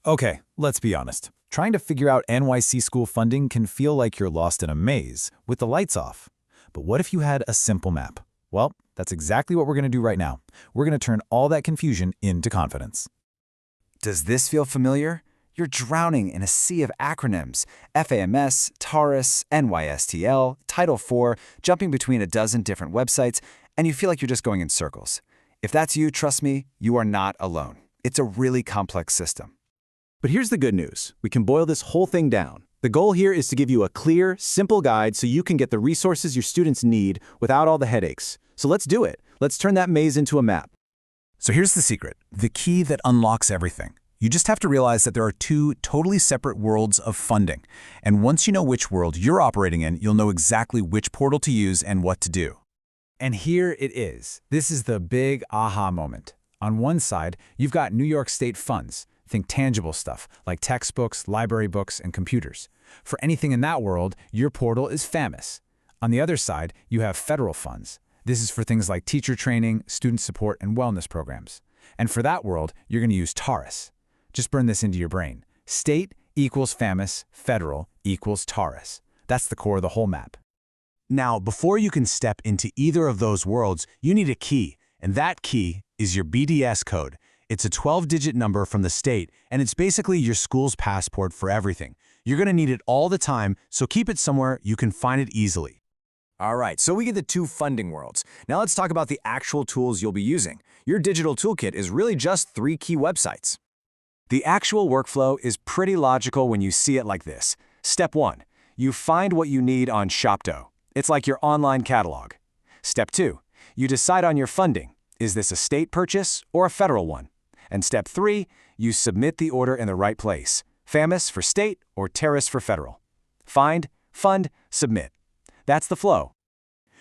Okay, let's be honest. Trying to figure out NYC school funding can feel like you're lost in a maze with the lights off. But what if you had a simple map? Well, that's exactly what we're going to do right now. We're going to turn all that confusion into confidence. Does this feel familiar? You're drowning in a sea of acronyms: FAMS, TAARIS, NYSTL, Title IV, jumping between a dozen different websites, and you feel like you're just going in circles. If that's you, trust me, you are not alone. It's a really complex system. But here's the good news. We can boil this whole thing down. The goal here is to give you a clear, simple guide so you can get the resources your students need without all the headaches. So let's do it. Let's turn that maze into a map. So here's the secret, the key that unlocks everything. You just have to realize that there are two totally separate worlds of funding. And once you know which world you're operating in, you'll know exactly which portal to use and what to do. And here it is. This is the big aha moment. On one side, you've got New York State funds. Think tangible stuff like textbooks, library books, and computers. For anything in that world, your portal is FAMIS. On the other side, you have federal funds. This is for things like teacher training, student support, and wellness programs. And for that world, you're going to use TAARIS. Just burn this into your brain. State equals FAMIS, federal equals TAARIS. That's the core of the whole map. Now, before you can step into either of those worlds, you need a key, and that key is your BDS code. It's a 12-digit number from the state, and it's basically your school's passport for everything. You're going to need it all the time, so keep it somewhere you can find it easily. All right, so we get the two funding worlds. Now let's talk about the actual tools you'll be using. Your digital toolkit is really just 3 key websites. The actual workflow is pretty logical when you see it like this. Step 1, you find what you need on ShopDOE. It's like your online catalog. Step 2, you decide on your funding. Is this a state purchase or a federal one? And step 3, you submit the order in the right place. FAMIS for state or TAARIS for federal. Find, fund, submit. That's the flow.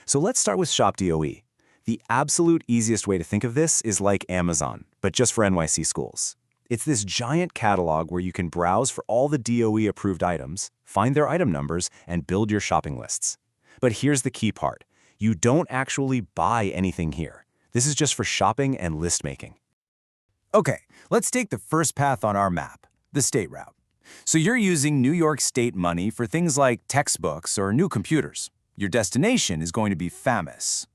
So let's start with ShopDOE. The absolute easiest way to think of this is like Amazon, but just for NYC schools. It's this giant catalog where you can browse for all the DOE-approved items, find their item numbers, and build your shopping lists. But here's the key part. You don't actually buy anything here. This is just for shopping and list making. Okay, let's take the first path on our map, the state route. So you're using New York State money for things like textbooks or new computers. Your destination is going to be FAMIS.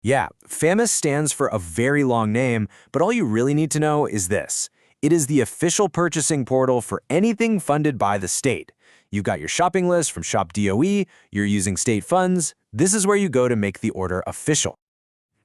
Yeah, FAMIS stands for a very long name, but all you really need to know is this. It is the official purchasing portal for anything funded by the state. You've got your shopping list from ShopDOE, you're using state funds. This is where you go to make the order official.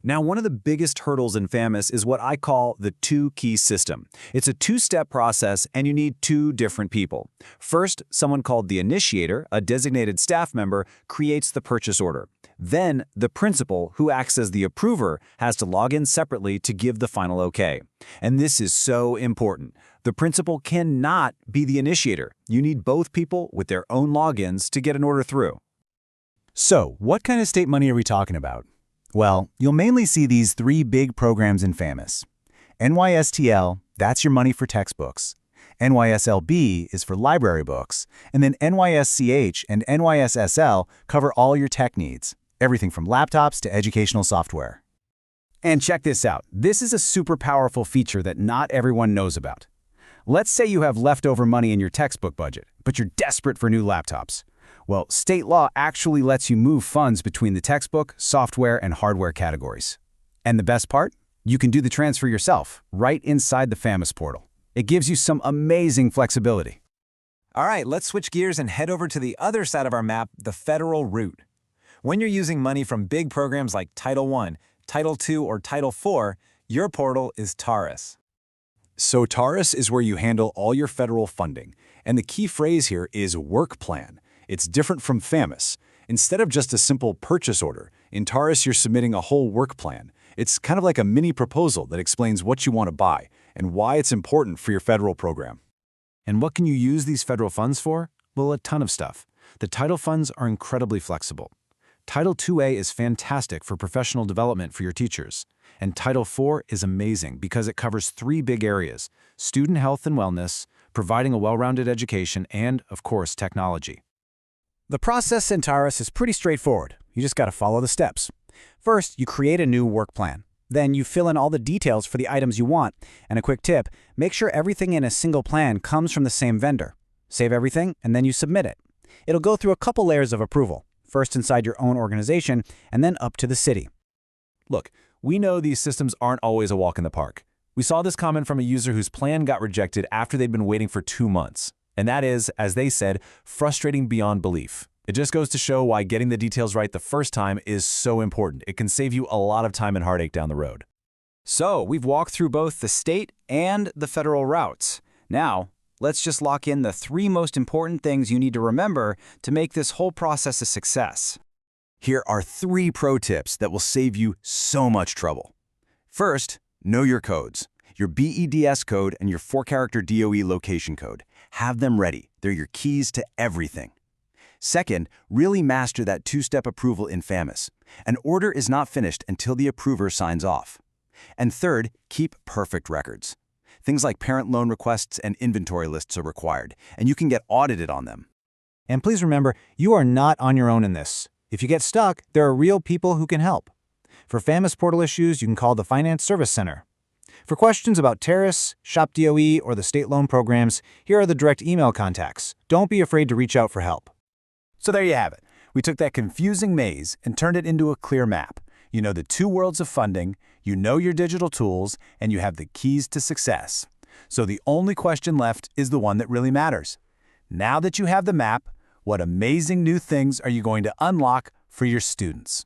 Now, one of the biggest hurdles in FAMIS is what I call the two-key system. It's a two-step process, and you need 2 different people. First, someone called the initiator, a designated staff member, creates the purchase order. Then, the principal, who acts as the approver, has to log in separately to give the final okay. And this is so important. The principal cannot be the initiator. You need both people with their own logins to get an order through. So, what kind of state money are we talking about? Well, you'll mainly see these 3 big programs in FAMIS. NYSTL, that's your money for textbooks. NYSLB is for library books. And then NYSCH and NYSSL cover all your tech needs, everything from laptops to educational software. And check this out. This is a super powerful feature that not everyone knows about. Let's say you have leftover money in your textbook budget, but you're desperate for new laptops. Well, state law actually lets you move funds between the textbook, software, and hardware categories. And the best part? You can do the transfer yourself, right inside the FAMIS portal. It gives you some amazing flexibility. All right, let's switch gears and head over to the other side of our map, the federal route. When you're using money from big programs like Title I, Title II, or Title IV, your portal is TAARIS. So TAARIS is where you handle all your federal funding. And the key phrase here is work plan. It's different from FAMIS. Instead of just a simple purchase order, in TAARIS you're submitting a whole work plan. It's kind of like a mini proposal that explains what you want to buy and why it's important for your federal program. And what can you use these federal funds for? Well, a ton of stuff. The title funds are incredibly flexible. Title IIA is fantastic for professional development for your teachers. And Title IV is amazing because it covers 3 big areas: student health and wellness, providing a well-rounded education, and, of course, technology. The process in TAARIS is pretty straightforward. You just got to follow the steps. First, you create a new work plan. Then you fill in all the details for the items you want. And a quick tip, make sure everything in a single plan comes from the same vendor. Save everything, and then you submit it. It'll go through a couple layers of approval, first inside your own organization, and then up to the city. Look, we know these systems aren't always a walk in the park. We saw this comment from a user whose plan got rejected after they'd been waiting for 2 months. And that is, as they said, frustrating beyond belief. It just goes to show why getting the details right the first time is so important. It can save you a lot of time and heartache down the road. So, we've walked through both the state and the federal routes. Now, let's just lock in the 3 most important things you need to remember to make this whole process a success. Here are 3 pro tips that will save you so much trouble. First, know your codes. Your BEDS code and your 4-character DOE location code. Have them ready. They're your keys to everything. Second, really master that 2-step approval in FAMIS. An order is not finished until the approver signs off. And third, keep perfect records. Things like parent loan requests and inventory lists are required, and you can get audited on them. And please remember, you are not on your own in this. If you get stuck, there are real people who can help. For FAMIS portal issues, you can call the Finance Service Center. For questions about TAARIS, ShopDOE, or the state loan programs, here are the direct email contacts. Don't be afraid to reach out for help. So there you have it. We took that confusing maze and turned it into a clear map. You know the 2 worlds of funding, you know your digital tools, and you have the keys to success. So the only question left is the one that really matters. Now that you have the map, what amazing new things are you going to unlock for your students?